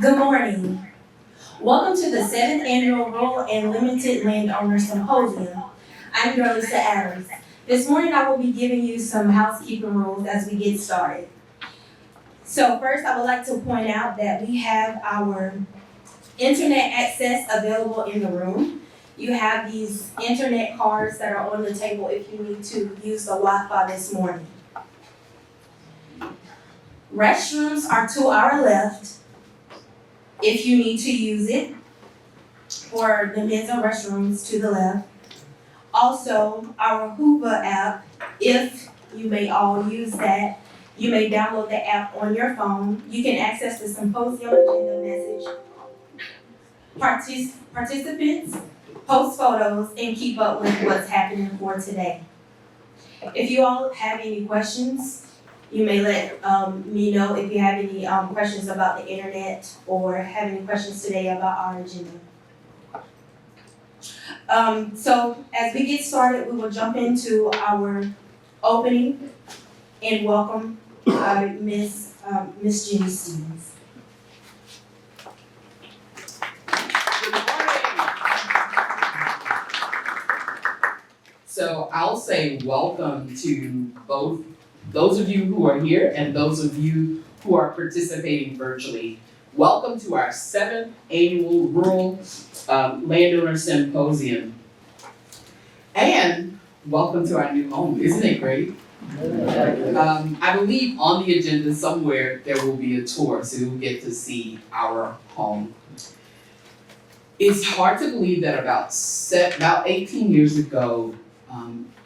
Good morning. Welcome to the 7th Annual Rural and Limited Landowner Symposium. I'm your Lisa Adams. This morning I will be giving you some housekeeping rules as we get started. So first I would like to point out that we have our internet access available in the room. You have these internet cards that are on the table if you need to use the Wi-Fi this morning. Restrooms are to our left if you need to use it, or the men's restrooms to the left. Also, our Hoover app, if you may all use that, you may download the app on your phone. You can access the symposium agenda message, participants, post photos, and keep up with what's happening for today. If you all have any questions, you may let me know if you have any questions about the internet or have any questions today about our agenda. So as we get started, we will jump into our opening and welcome Miss Jennie Stevens. Good morning. So I'll say welcome to both those of you who are here and those of you who are participating virtually. Welcome to our 7th Annual Rural Landowner Symposium. And welcome to our new home. Isn't it great? I believe on the agenda somewhere there will be a tour, so you'll get to see our home. It's hard to believe that about 18 years ago,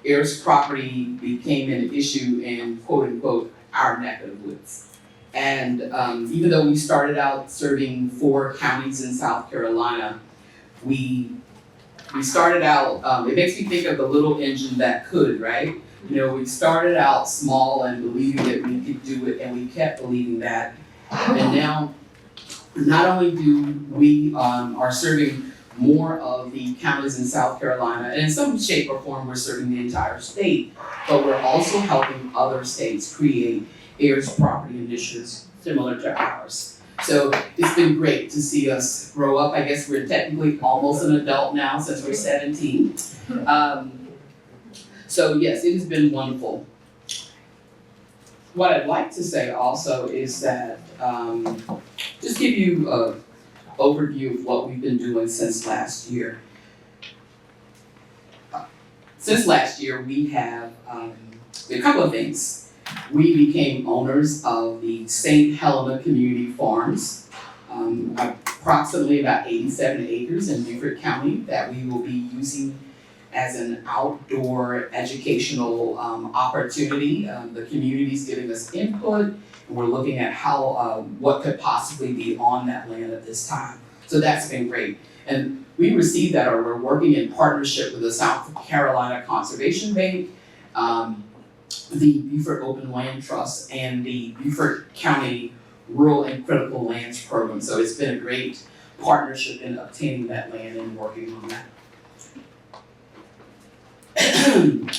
heirs property became an issue in quote unquote our neck of the woods. And even though we started out serving 4 counties in South Carolina, we started out, it makes me think of the little engine that could, right? You know, we started out small and believing that we could do it, and we kept believing that. And now, not only do we are serving more of the counties in South Carolina, and in some shape or form we're serving the entire state, but we're also helping other states create heirs property initiatives similar to ours. So it's been great to see us grow up. I guess we're technically almost an adult now since we're 17. So yes, it has been wonderful. What I'd like to say also is that, just give you an overview of what we've been doing since last year. Since last year, we have a couple of things. We became owners of the St. Helena Community Farms, approximately about 87 acres in Beaufort County that we will be using as an outdoor educational opportunity. The community's giving us input, and we're looking at how, what could possibly be on that land at this time. So that's been great. And we received that, or we're working in partnership with the South Carolina Conservation Bank, the Beaufort Open Land Trust, and the Beaufort County Rural and Critical Lands Program. So it's been a great partnership in obtaining that land and working on that.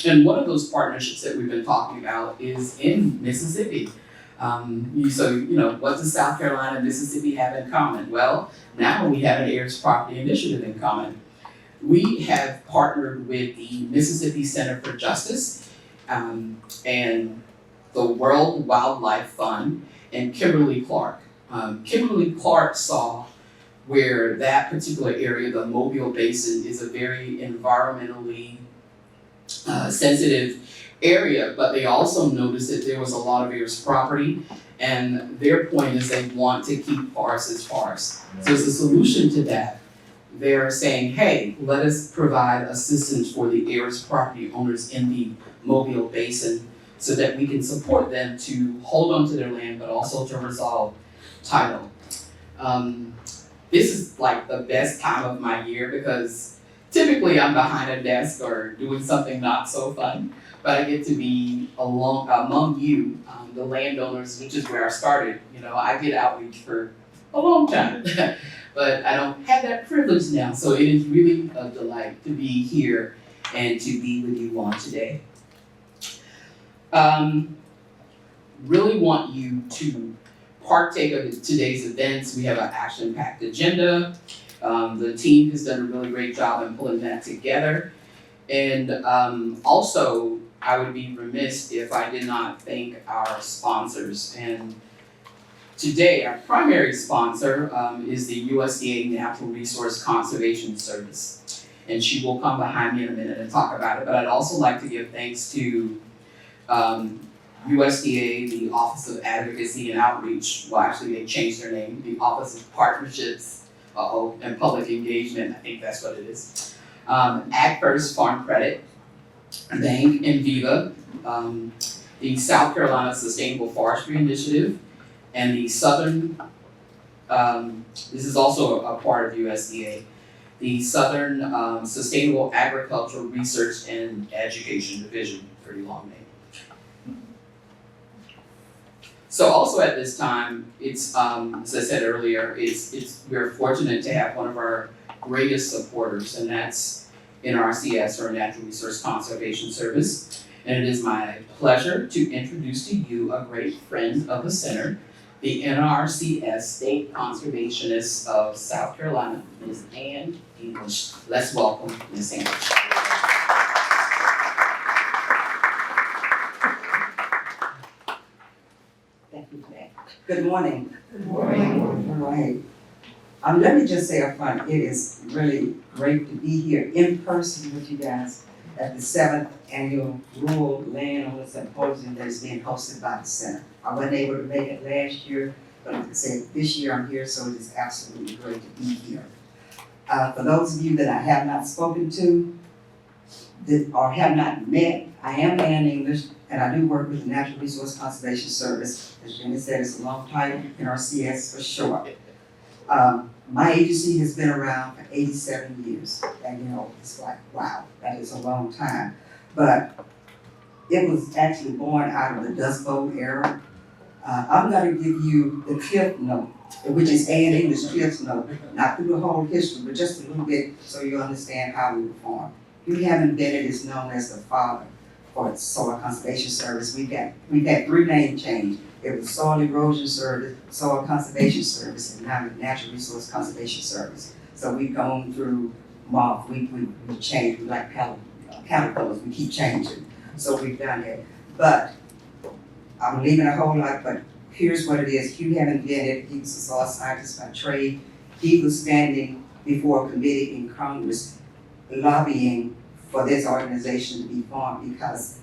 And one of those partnerships that we've been talking about is in Mississippi. So, you know, what does South Carolina and Mississippi have in common? Well, now we have an heirs property initiative in common. We have partnered with the Mississippi Center for Justice and the World Wildlife Fund and Kimberly Clark. Kimberly Clark saw where that particular area, the Mobile Basin, is a very environmentally sensitive area, but they also noticed that there was a lot of heirs property, and their point is they want to keep forests as forests. So as a solution to that, they're saying, hey, let us provide assistance for the heirs property owners in the Mobile Basin so that we can support them to hold on to their land, but also to resolve title. This is like the best time of my year because typically I'm behind a desk or doing something not so fun, but I get to be among you, the landowners, which is where I started. You know, I did outreach for a long time, but I don't have that privilege now. So it is really a delight to be here and to be with you all today. Really want you to partake of today's events. We have an action-packed agenda. The team has done a really great job in pulling that together. And also, I would be remiss if I did not thank our sponsors. And today, our primary sponsor is the USDA Natural Resource Conservation Service. And she will come behind me in a minute and talk about it. But I'd also like to give thanks to USDA, the Office of Advocacy and Outreach. Well, actually, they changed their name, the Office of Partnerships and Public Engagement. I think that's what it is. Ag First Farm Credit Bank and Viva, the South Carolina Sustainable Forestry Initiative, and the Southern, this is also a part of USDA, the Southern Sustainable Agricultural Research and Education Division, pretty long name. So also at this time, it's, as I said earlier, we're fortunate to have one of our greatest supporters, and that's NRCS, or Natural Resource Conservation Service. And it is my pleasure to introduce to you a great friend of the center, the NRCS State Conservationist of South Carolina, Ms. Ann English. Let's welcome Ms. English. Thank you for that. Good morning. Good morning. All right. Let me just say up front, it is really great to be here in person with you guys at the 7th Annual Rural Landowner Symposium that is being hosted by the Center. I wasn't able to make it last year, but like I said, this year I'm here, so it is absolutely great to be here. For those of you that I have not spoken to or have not met, I am Ann English, and I do work with the Natural Resource Conservation Service. As Jennie said, it's a long title, NRCS for short. My agency has been around for 87 years, and it's like, wow, that is a long time. But it was actually born out of the Dust Bowl era. I'm gonna give you the Cliff Note, which is Ann English Cliff Note, not through the whole history, but just a little bit so you understand how we were formed. Hugh Hammond Bennett is known as the father for the Soil Conservation Service. We've had 3 name changes. It was Soil Erosion Service, Soil Conservation Service, and now the Natural Resource Conservation Service. So we've gone through moth, we changed, we like caterpillars, we keep changing. So we've done that. But I'm leaving a whole lot, but here's what it is. Hugh Hammond Bennett, he was a soil scientist by trade. He was standing before a committee in Congress lobbying for this organization to be formed because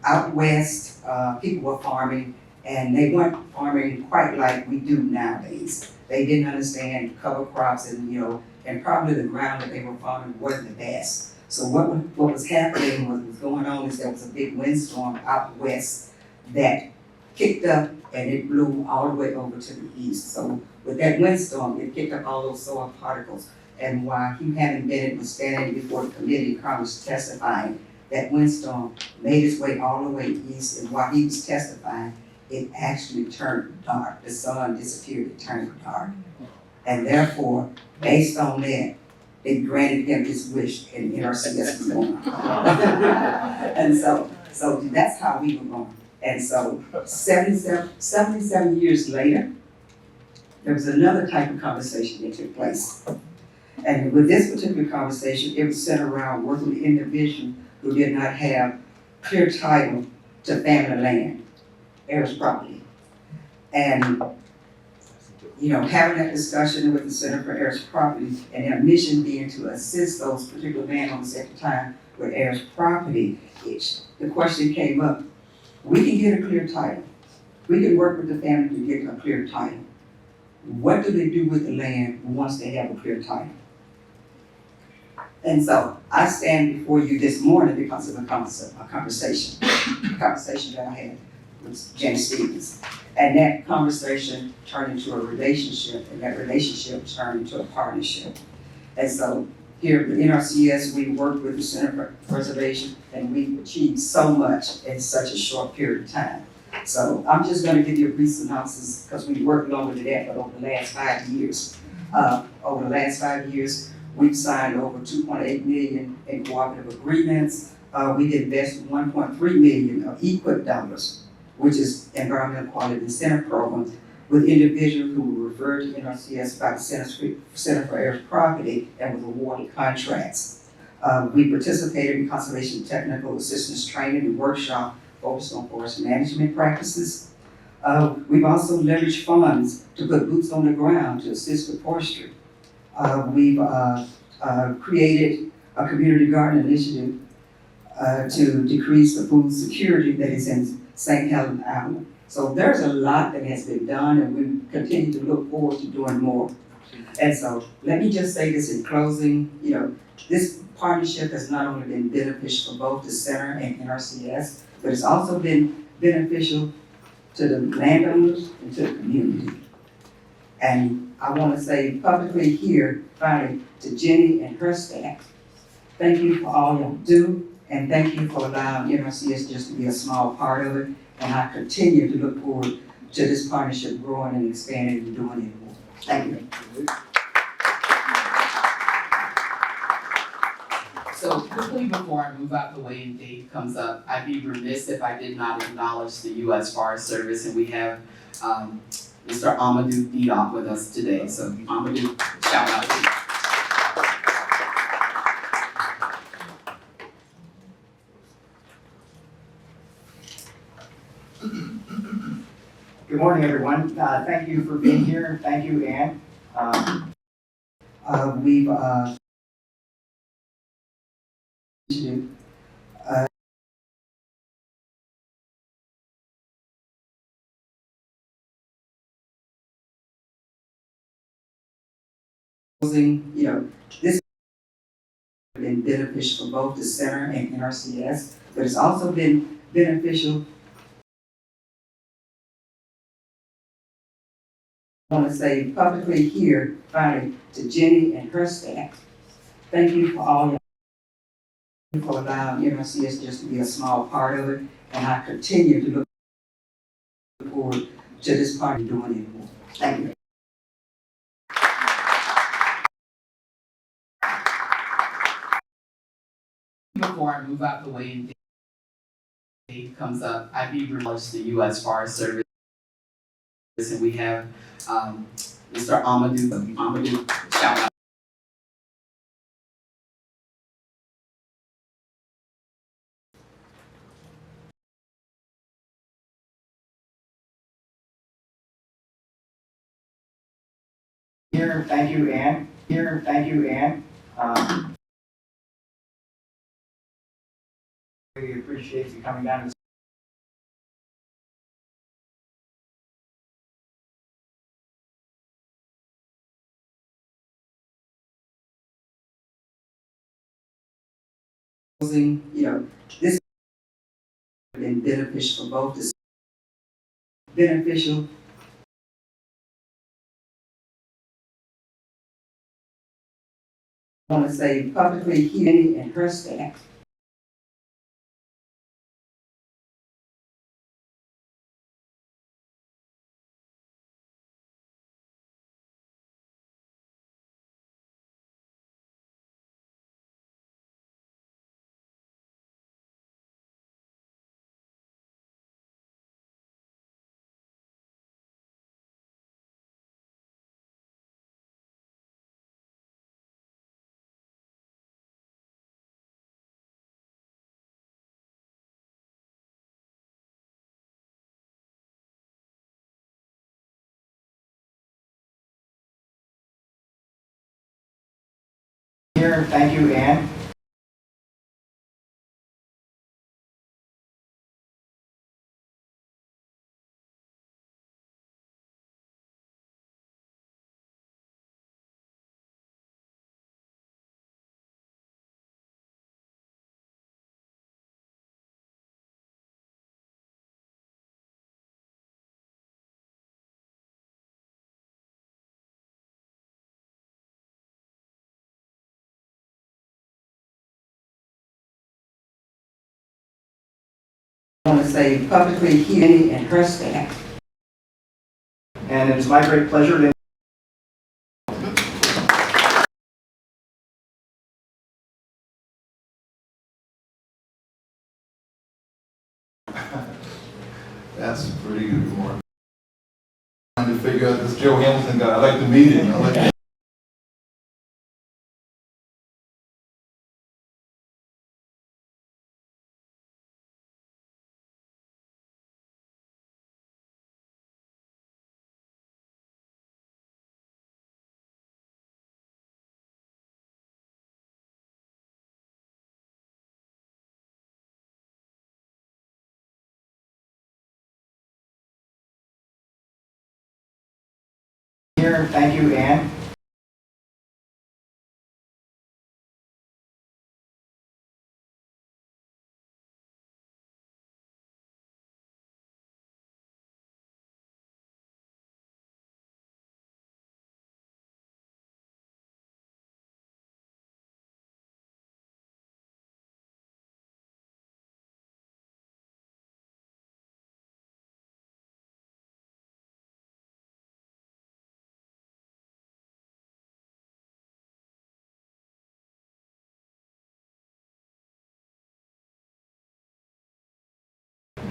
out west, people were farming, and they weren't farming quite like we do nowadays. They didn't understand cover crops and probably the ground that they were farming wasn't the best. So what was happening, what was going on is there was a big windstorm out west that kicked up and it blew all the way over to the east. So with that windstorm, it kicked up all those soil particles. And while Hugh Hammond Bennett was standing before the committee in Congress testifying, that windstorm made its way all the way east, and while he was testifying, it actually turned dark. The sun disappeared, it turned dark. And therefore, based on that, they granted him his wish, and NRCS was born. And so that's how we were born. And so 77 years later, there was another type of conversation that took place. And with this particular conversation, it was centered around working with individuals who did not have clear title to family land, heirs property. And, having that discussion with the Center for Heirs Property and their mission being to assist those particular landowners at the time with heirs property, the question came up, we can get a clear title. We can work with the family to get a clear title. What do they do with the land once they have a clear title? And so I stand before you this morning because of a conversation that I had with Jennie Stevens. And that conversation turned into a relationship, and that relationship turned into a partnership. And so here at the NRCS, we work with the Center for Preservation, and we've achieved so much in such a short period of time. So I'm just gonna give you a brief synopsis because we worked longer than that, but over the last 5 years, we've signed over $2.8 million in cooperative agreements. We invested $1.3 million of EQIP dollars, which is Environmental Quality Incentive Program. with individuals who were referred to NRCS by the Center for Heirs Property and was awarded contracts. We participated in conservation technical assistance training and workshop focused on forest management practices. We've also leveraged funds to put boots on the ground to assist with forestry. We've created a community garden initiative to decrease the food security that is in St. Helens Island. So there's a lot that has been done, and we continue to look forward to doing more. And so let me just say this in closing, this partnership has not only been beneficial for both the center and NRCS, but it's also been beneficial to the landowners and to the community. And I want to say publicly here, finally, to Jennie and her staff, thank you for all y'all do, and thank you for allowing NRCS just to be a small part of it. And I continue to look forward to this partnership growing and expanding and doing it more. Thank you. So quickly before I move out the way and Dave comes up, I'd be remiss if I did not acknowledge the U.S. Forest Service, and we have Mr. Amadou Diop with us today. So Amadou, shout out to you. Good morning, everyone. Thank you for being here. Thank you, Ann. We've this has been beneficial for both the center and NRCS, but it's also been beneficial. I want to say publicly here, finally, to Jennie and her staff, thank you for all y'all for allowing NRCS just to be a small part of it, and I continue to look forward to this party doing it more. Thank you. Before I move out the way and Dave comes up, I'd be remiss the U.S. Forest Service, and we have Mr. Amadou, shout out. Here, thank you, Ann. Here, thank you, Ann. Really appreciate you coming down to This has been beneficial for both the beneficial. I want to say publicly here, Jennie and her staff. here, thank you, Ann. I want to say publicly here, Jennie and her staff. And it is my great pleasure to That's pretty good. More. this Joe Hamilton guy. I like the meeting. I like the Here, thank you, Ann.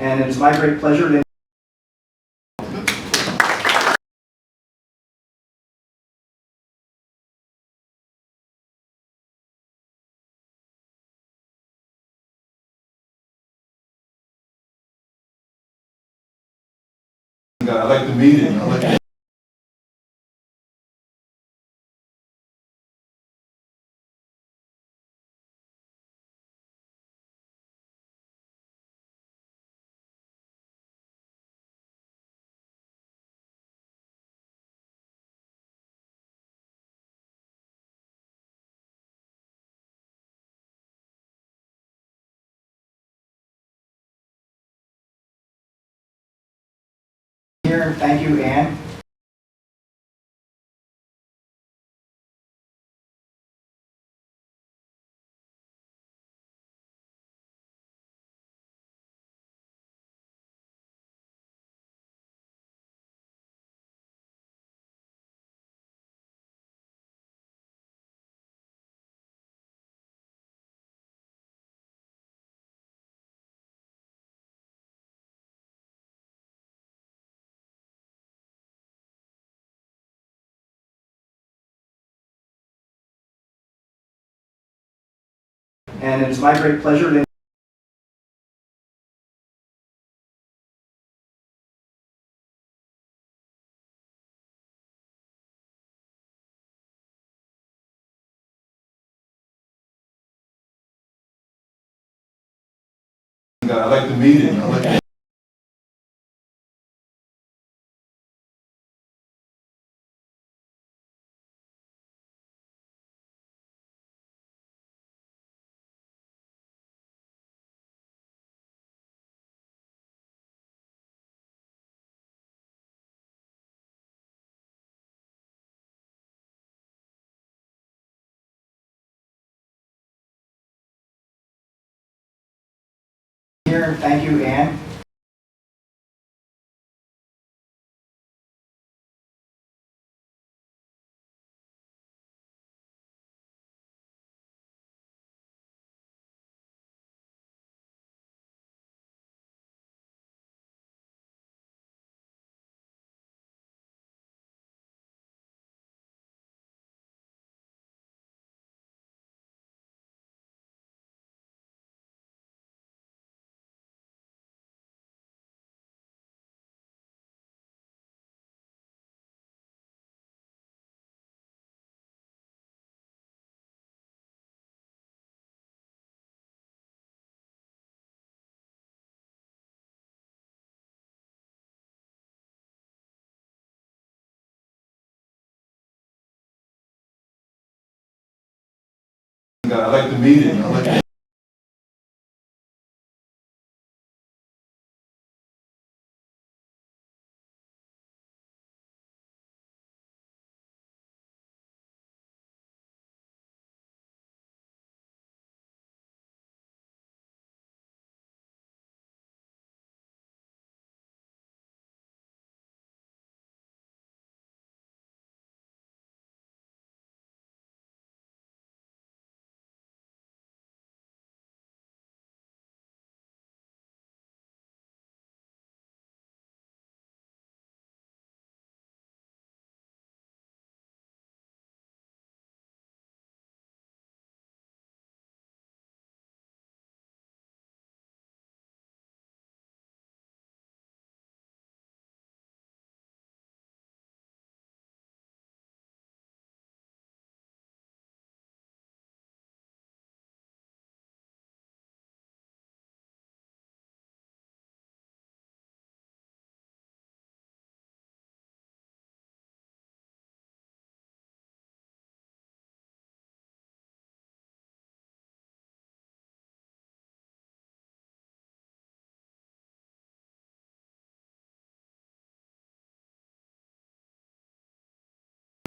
And it is my great pleasure to guy. I like the meeting. I like the here, thank you, Ann. And it is my great pleasure to guy. I like the meeting. I like the here, thank you, Ann. guy. I like the meeting. I like the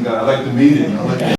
I like the meeting. I like.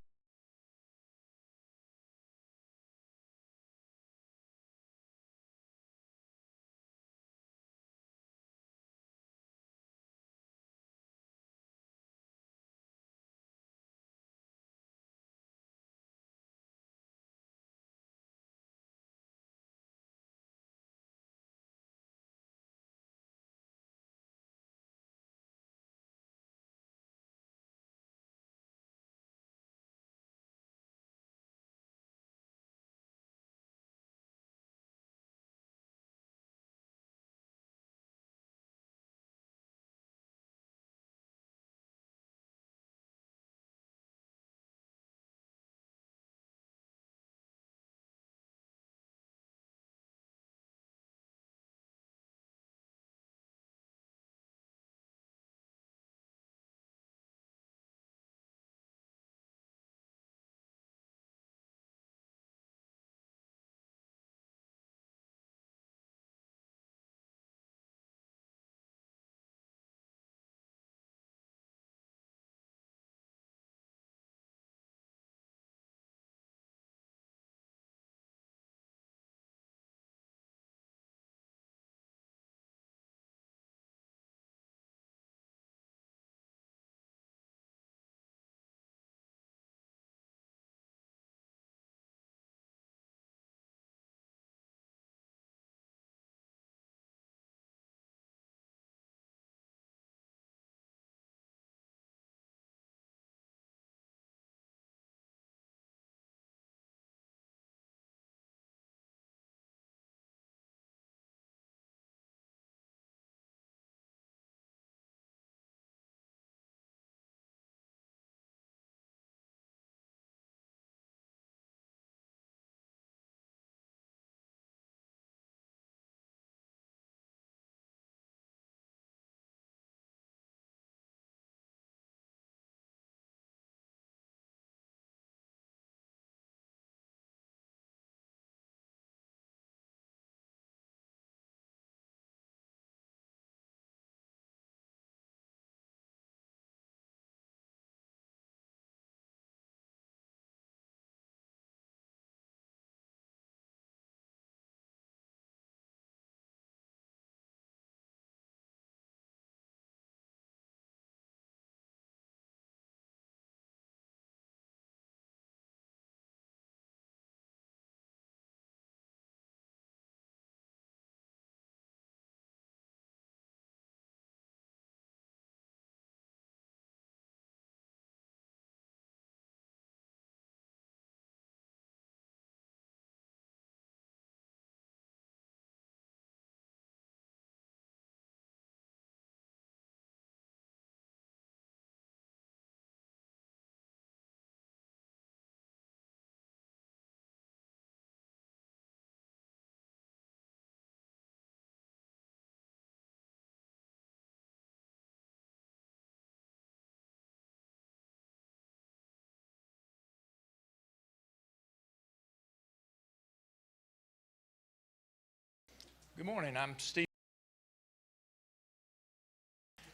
Good morning, I'm Steve,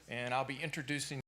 and I'll be introducing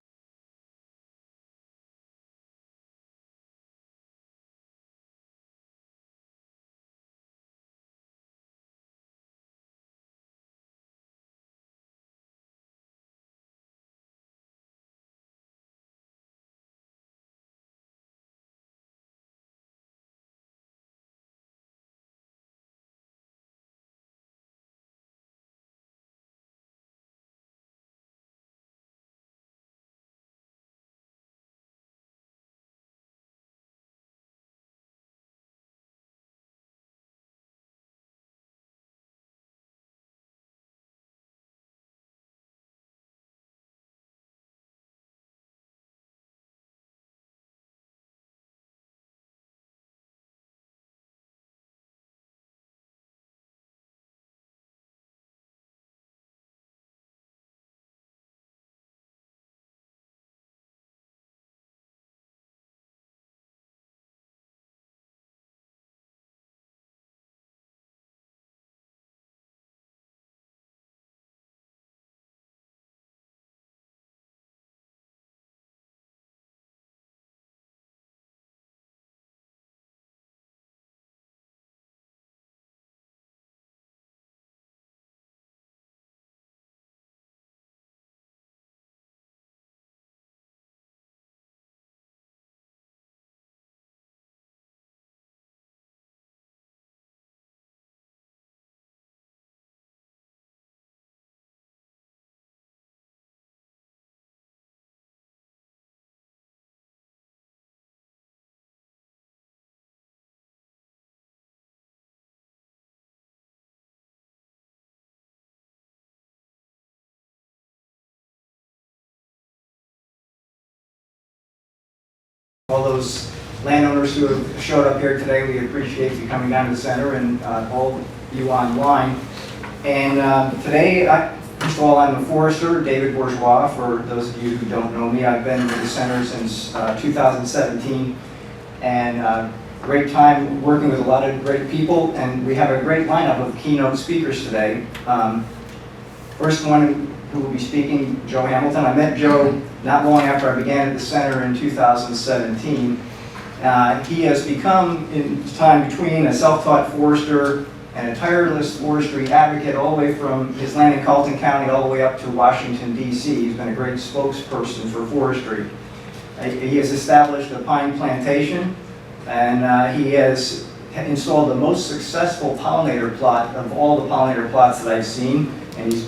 All those landowners who have showed up here today, we appreciate you coming down to the center, and all of you online. And today, first of all, I'm a forester, David Bourgeois. For those of you who don't know me, I've been with the center since 2017, and great time working with a lot of great people, and we have a great lineup of keynote speakers today. First one who will be speaking, Joe Hamilton. I met Joe not long after I began at the center in 2017. He has become, in time between, a self-taught forester and a tireless forestry advocate all the way from his land in Carleton County all the way up to Washington, D.C. He's been a great spokesperson for forestry. He has established a pine plantation, and he has installed the most successful pollinator plot of all the pollinator plots that I've seen, and he's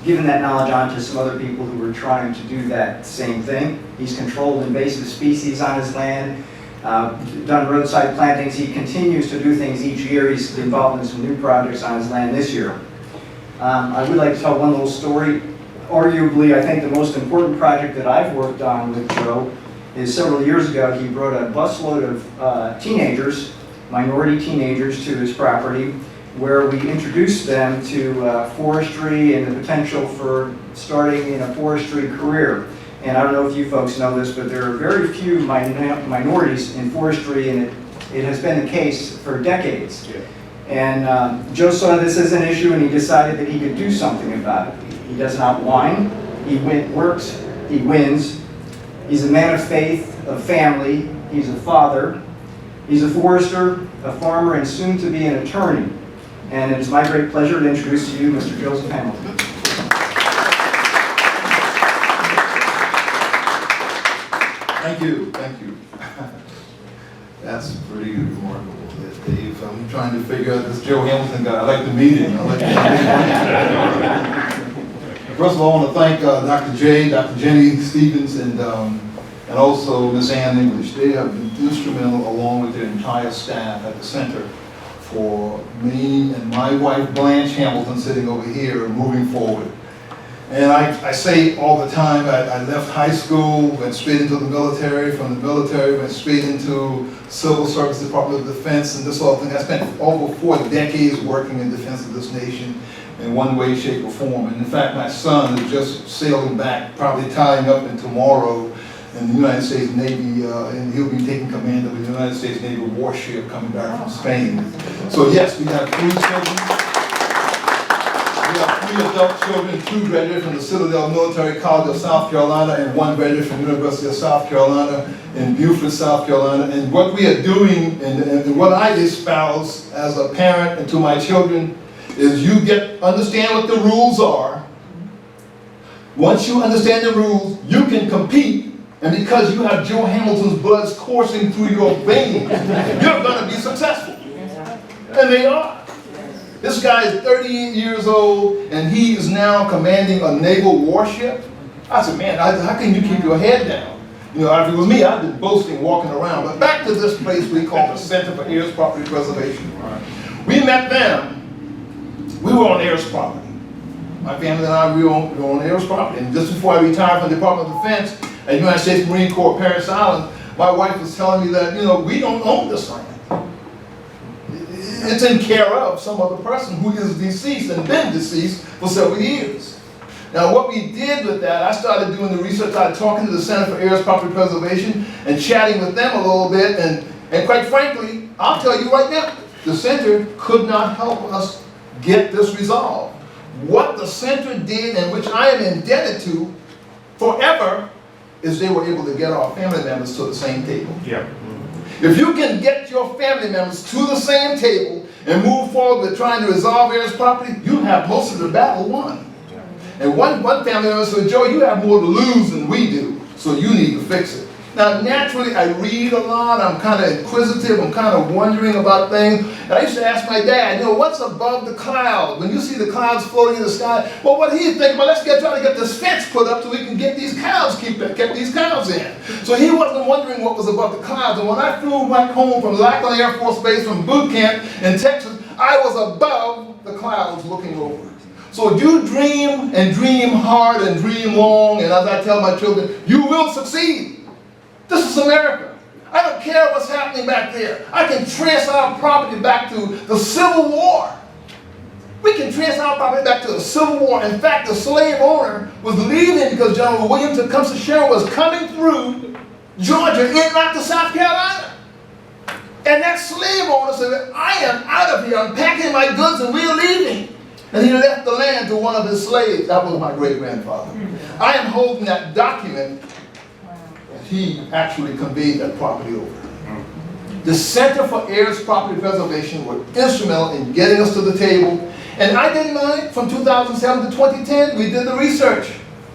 given that knowledge on to some other people who were trying to do that same thing. He's controlled invasive species on his land, done roadside plantings. He continues to do things each year. He's involved in some new projects on his land this year. I would like to tell one little story. Arguably, I think the most important project that I've worked on with Joe is several years ago. He brought a busload of teenagers, minority teenagers, to his property, where we introduced them to forestry and the potential for starting in a forestry career. And I don't know if you folks know this, but there are very few minorities in forestry, and it has been the case for decades. Yeah. And Joe saw this as an issue, and he decided that he could do something about it. He does not whine. He works. He wins. He's a man of faith, of family. He's a father. He's a forester, a farmer, and soon to be an attorney. And it's my great pleasure to introduce to you Mr. Joseph Hamilton. Thank you, thank you. That's pretty remarkable, Dave. I'm trying to figure out this Joe Hamilton guy. I like to meet him. First of all, I want to thank Dr. J, Dr. Jennie Stevens, and also Ms. Ann English. They have been instrumental, along with their entire staff at the center, for me and my wife Blanche Hamilton, sitting over here, moving forward. And I say all the time, I left high school, went straight into the military, from the military went straight into Civil Service, Department of Defense, and this whole thing. I spent over 4 decades working in defense of this nation in one way, shape, or form. And in fact, my son is just sailing back, probably tying up in tomorrow in the United States Navy, and he'll be taking command of the United States Navy warship coming back from Spain. So yes, we have 3 children. We have 3 adult children, 2 graduated from the Citadel Military College of South Carolina, and 1 graduated from the University of South Carolina in Beaufort, South Carolina. And what we are doing, and what I espouse as a parent and to my children, is you understand what the rules are. Once you understand the rules, you can compete. And because you have Joe Hamilton's blood coursing through your veins, you're going to be successful. And they are. This guy is 38 years old, and he is now commanding a naval warship. I said, man, how can you keep your head down? You know, if it was me, I'd been boasting, walking around. But back to this place we call the Center for Heirs Property Preservation. We met them. We were on heirs property. My family and I, we were on heirs property. And just before I retired from the Department of Defense at United States Marine Corps, Parris Island, my wife was telling me that, you know, we don't own this land. It's in care of some other person who is deceased and been deceased for several years. Now what we did with that, I started doing the research, I started talking to the Center for Heirs Property Preservation and chatting with them a little bit, and quite frankly, I'll tell you right now, the center could not help us get this resolved. What the center did, and which I am indebted to forever, is they were able to get our family members to the same table. Yeah. If you can get your family members to the same table and move forward with trying to resolve heirs property, you have most of the battle won. And one family member said, Joe, you have more to lose than we do, so you need to fix it. Now, naturally, I read a lot, I'm kind of inquisitive, I'm kind of wondering about things. And I used to ask my dad, you know, what's above the clouds? When you see the clouds floating in the sky, well, what do you think? Well, let's try to get this fence put up so we can get these cows, keep these cows in. So he wasn't wondering what was above the clouds. And when I flew back home from Lackland Air Force Base from boot camp in Texas, I was above the clouds looking over. So you dream and dream hard and dream long, and as I tell my children, you will succeed. This is America. I don't care what's happening back there. I can trace our property back to the Civil War. We can trace our property back to the Civil War. In fact, the slave owner was leaving because General William Tecumseh Sherman was coming through Georgia into South Carolina. And that slave owner said, I am out of here. I'm packing my goods and we're leaving. And he left the land to one of his slaves. That was my great-grandfather. I am holding that document. He actually conveyed that property over. The Center for Heirs Property Preservation were instrumental in getting us to the table. And I did mine from 2007 to 2010. We did the research.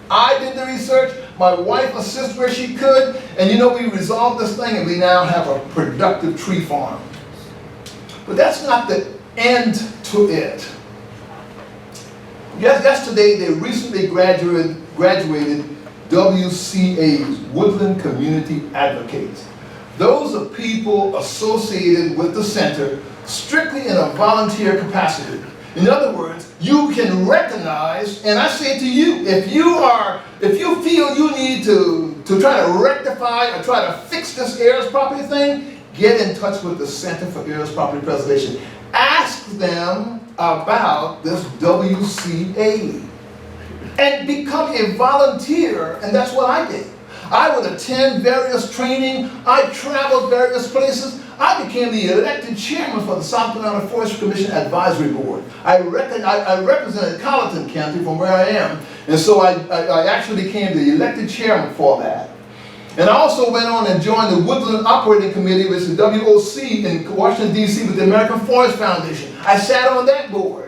I did the research. My wife assisted where she could. And you know, we resolved this thing and we now have a productive tree farm. But that's not the end to it. Yesterday, they recently graduated WCA's, Woodland Community Advocates. Those are people associated with the center strictly in a volunteer capacity. In other words, you can recognize, and I say to you, if you feel you need to try to rectify or try to fix this heirs property thing, get in touch with the Center for Heirs Property Preservation. Ask them about this WCA. And become a volunteer, and that's what I did. I would attend various training. I traveled various places. I became the elected chairman for the South Carolina Forestry Commission Advisory Board. I represented Colleton County from where I am, and so I actually became the elected chairman for that. And I also went on and joined the Woodland Operating Committee, which is WOC in Washington, D.C. with the American Forest Foundation. I sat on that board.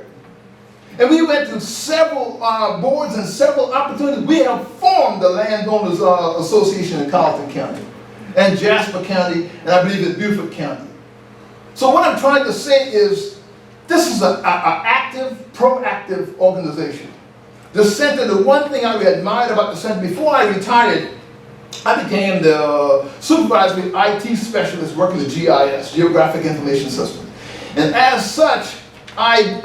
And we went through several boards and several opportunities. We have formed the Landowners Association in Colleton County and Jasper County, and I believe it's Beaufort County. So what I'm trying to say is, this is an active, proactive organization. The center, the one thing I admired about the center, before I retired, I became the supervisory IT specialist working the GIS, Geographic Information System. And as such, I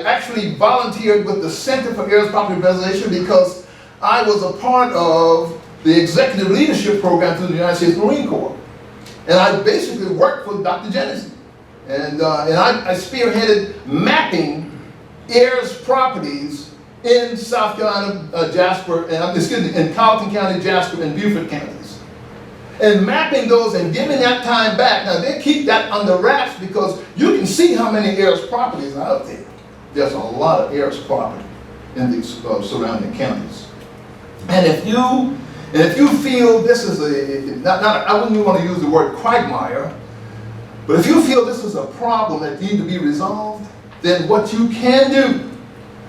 actually volunteered with the Center for Heirs Property Preservation because I was a part of the executive leadership program through the United States Marine Corps. And I basically worked for Dr. Jennie. And I spearheaded mapping heirs properties in South Carolina, Jasper, in Colleton County, Jasper, and Beaufort counties. And mapping those and giving that time back. Now, they keep that under wraps because you can see how many heirs properties are out there. There's a lot of heirs property in these surrounding counties. And if you feel this is I wouldn't even want to use the word quagmire, but if you feel this is a problem that needs to be resolved, then what you can do,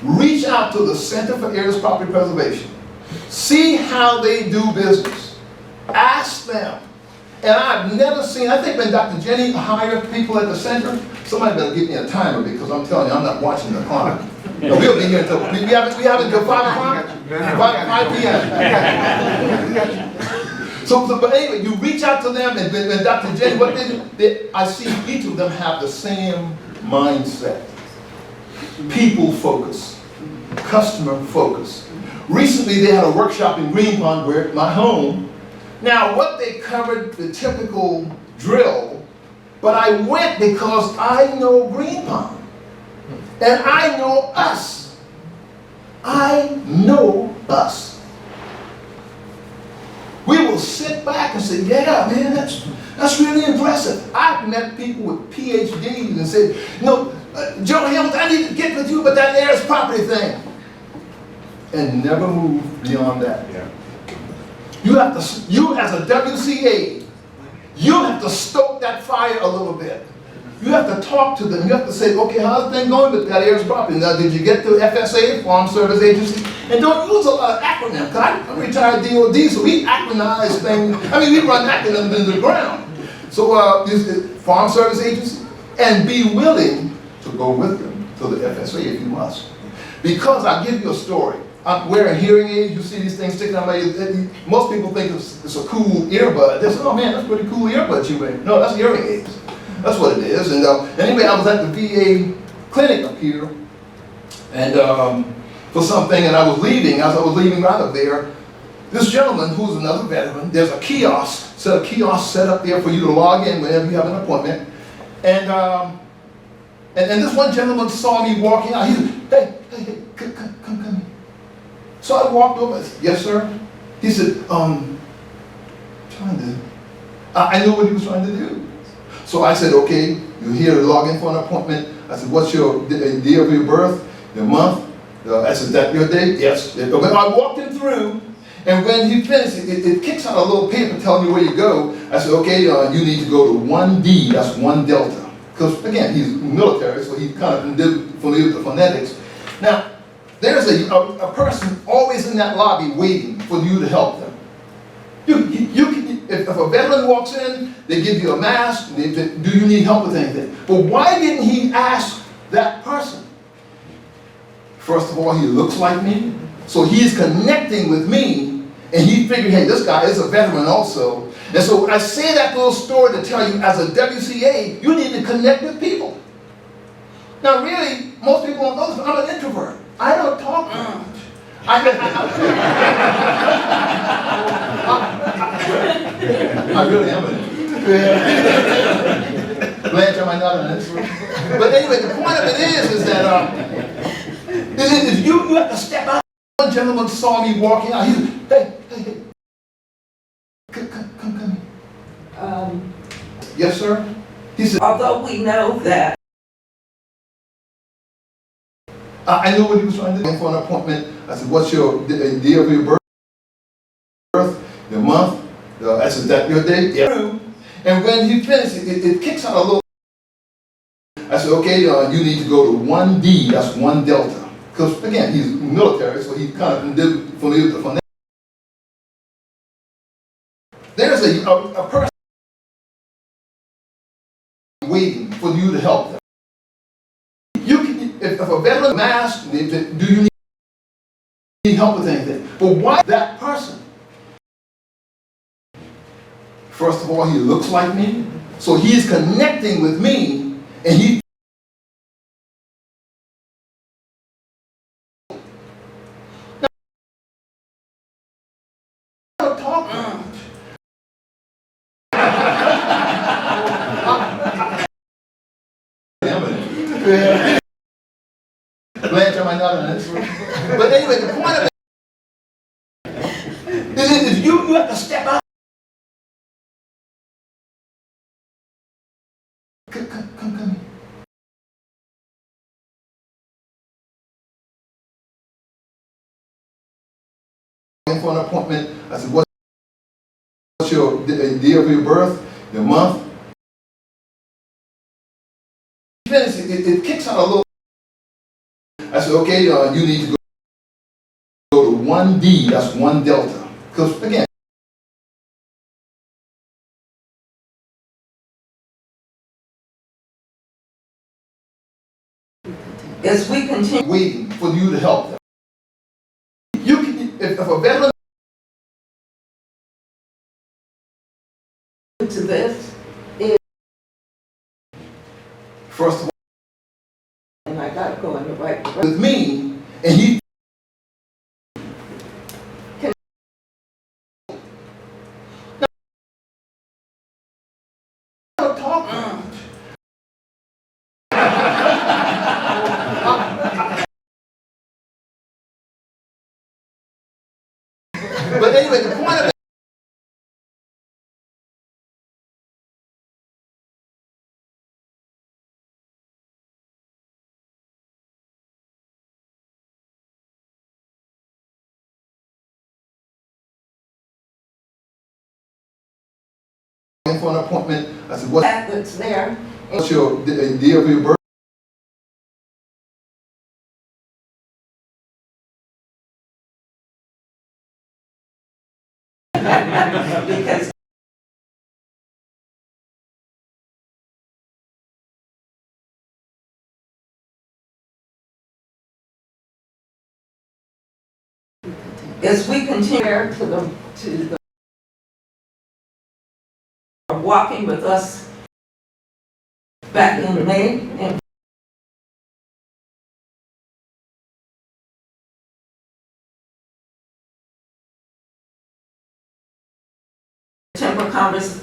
reach out to the Center for Heirs Property Preservation. See how they do business. Ask them. And I've never seen, I think when Dr. Jennie hired people at the center, somebody better give me a timer because I'm telling you, I'm not watching the clock. No, we'll be here until, we have it until 5 o'clock? 5 p.m. So, but anyway, you reach out to them and Dr. Jennie, what they do, I see each of them have the same mindset. People focus, customer focus. Recently they had a workshop in Green Pond, where my home. Now what they covered, the typical drill, but I went because I know Green Pond. And I know us. I know us. We will sit back and say, yeah, man, that's really impressive. I've met people with PhDs and said, Joe Hamilton, I need to get with you about that heirs property thing. And never move beyond that. Yeah. You as a WCA, you have to stoke that fire a little bit. You have to talk to them. You have to say, okay, how's the thing going with that heirs property? Now, did you get to FSA, Farm Service Agency? And don't use a lot of acronyms, because I'm retired DOD, so we acronymize things. I mean, we run acronyms into the ground. So, Farm Service Agency, and be willing to go with them to the FSA if you must. Because I'll give you a story. I'm wearing hearing aids. You see these things sticking out my ears. Most people think it's a cool earbud. They say, oh man, that's pretty cool earbuds you wear. No, that's hearing aids. That's what it is. And anyway, I was at the VA clinic up here, and for something, and I was leaving. As I was leaving out of there, this gentleman who's another veteran, there's a kiosk set up there for you to log in whenever you have an appointment. And this one gentleman saw me walking out. He said, hey, come here. So I walked over. I said, yes, sir. He said, I knew what he was trying to do. So I said, okay, you're here to log in for an appointment. I said, what's your day of your birth, your month? I said, that your date? Yes. I walked him through, and when he finished, it kicks out a little paper telling me where you go. I said, okay, you need to go to 1D, that's 1 Delta. Because again, he's military, so he's kind of familiar with the phonetics. Now, there's a person always in that lobby waiting for you to help them. If a veteran walks in, they give you a mask, do you need help with anything? But why didn't he ask that person? First of all, he looks like me, so he's connecting with me, and he figured, hey, this guy is a veteran also. And so I say that little story to tell you, as a WCA, you need to connect with people. Now really, most people don't know this, but I'm an introvert. I don't talk very much. I really am an introvert. Blanche, am I not an introvert? But anyway, the point of it is that you have to step out. One gentleman saw me walking out. He said, hey, come here. Yes, sir? He said, Although we know that I knew what he was trying to do. For an appointment, I said, what's your day of your birth, your month? I said, that your date? Yeah. And when he finished, it kicks out a little. I said, okay, you need to go to 1D, that's 1 Delta. Because again, he's military, so he's kind of familiar with the phonetics. There's a person waiting for you to help them. If a veteran mask, do you need help with anything? But why that person? First of all, he looks like me, so he's connecting with me, and he don't talk very much. Blanche, am I not an introvert? But anyway, the point of it is you have to step out. Come here. For an appointment, I said, what's your day of your birth, your month? It kicks out a little. I said, okay, you need to go to 1D, that's 1 Delta. Because again, as we continue waiting for you to help them. If a veteran to this, first of all, and I gotta go in the right direction. with me, and he don't talk very much. But anyway, the point of it for an appointment, I said, That's there. what's your day of your birth? Because as we continue to the walking with us back in May, and convers,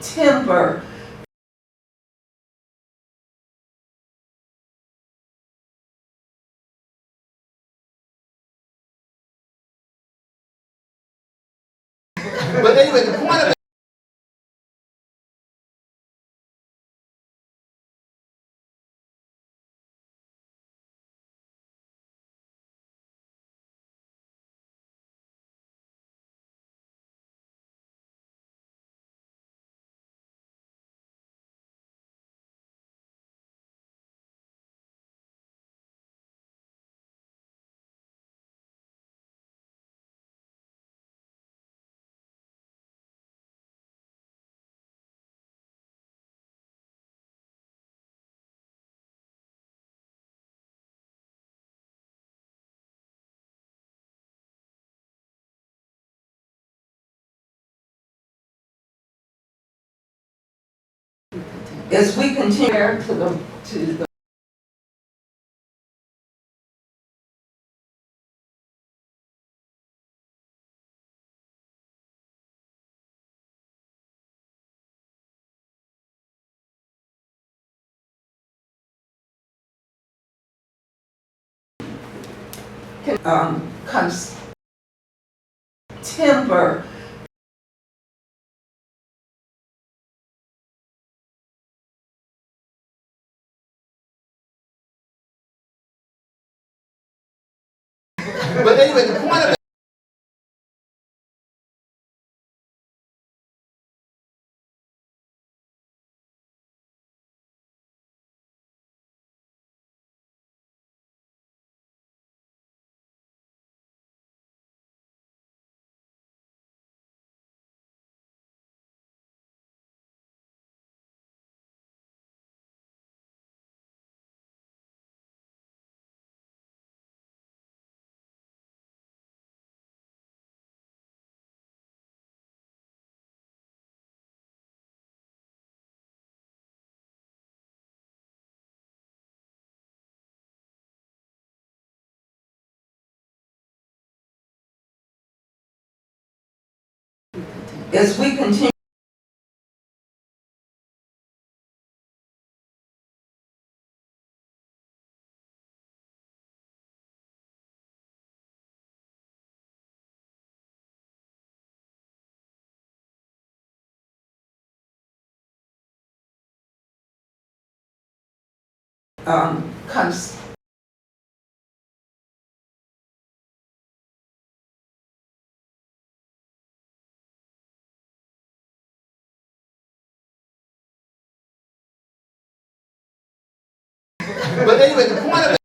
timber. But anyway, the point of it. As we continue to the timber. But anyway, the point of it. As we continue But anyway, the point of it.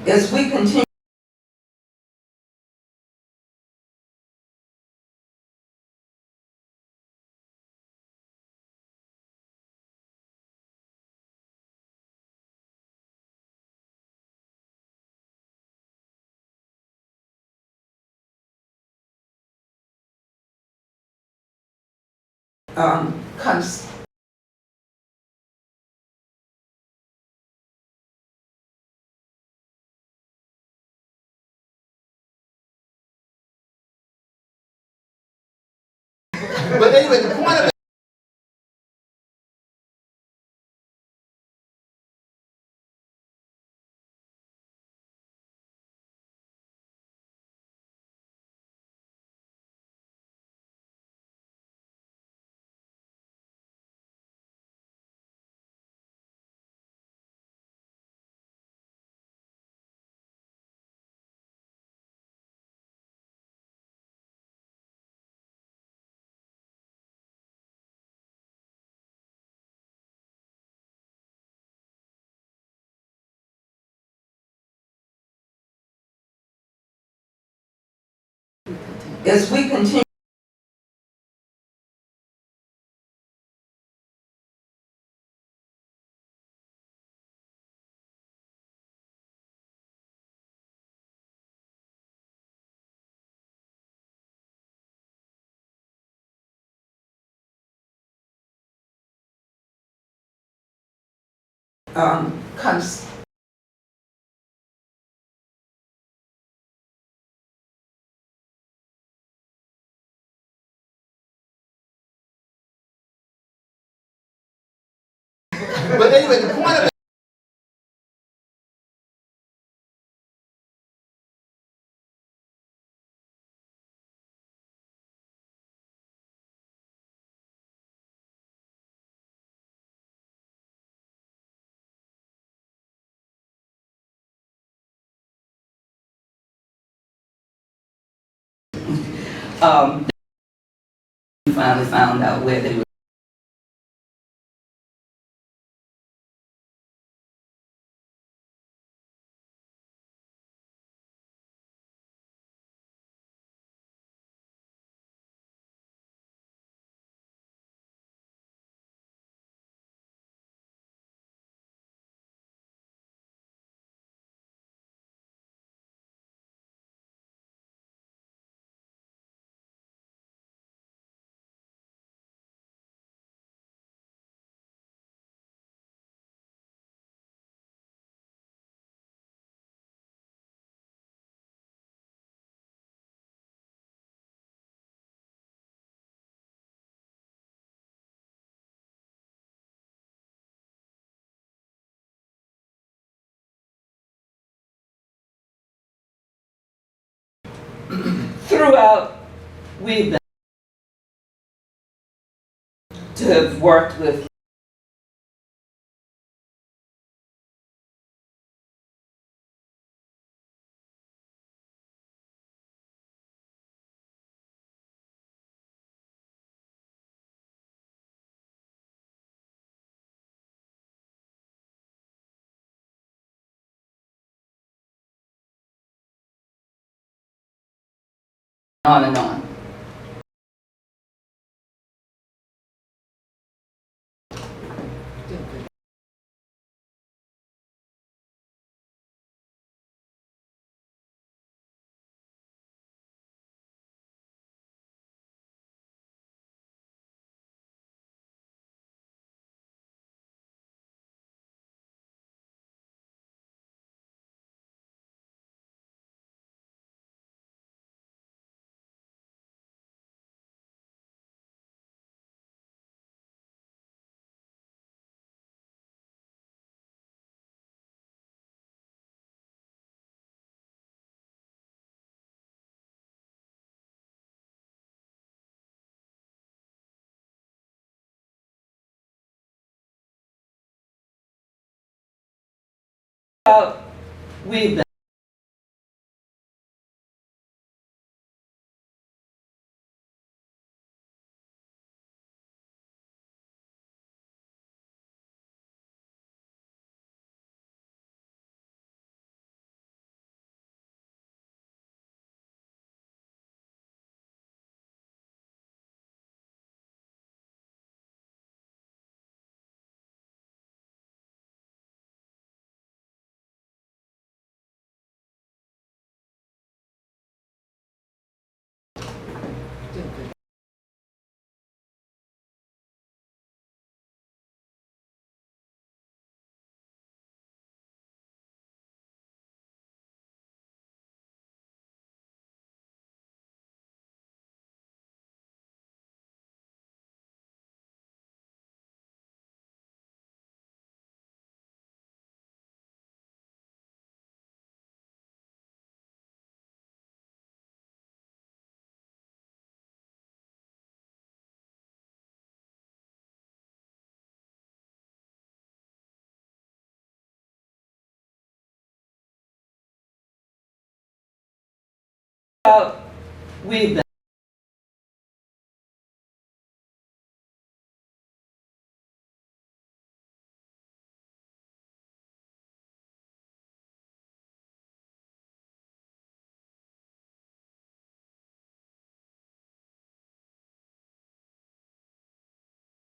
as we continue But anyway, the point of it. as we continue cons- But anyway, the point of it. We finally found out where they were. throughout, we've been to have worked with On and on. we've been we've been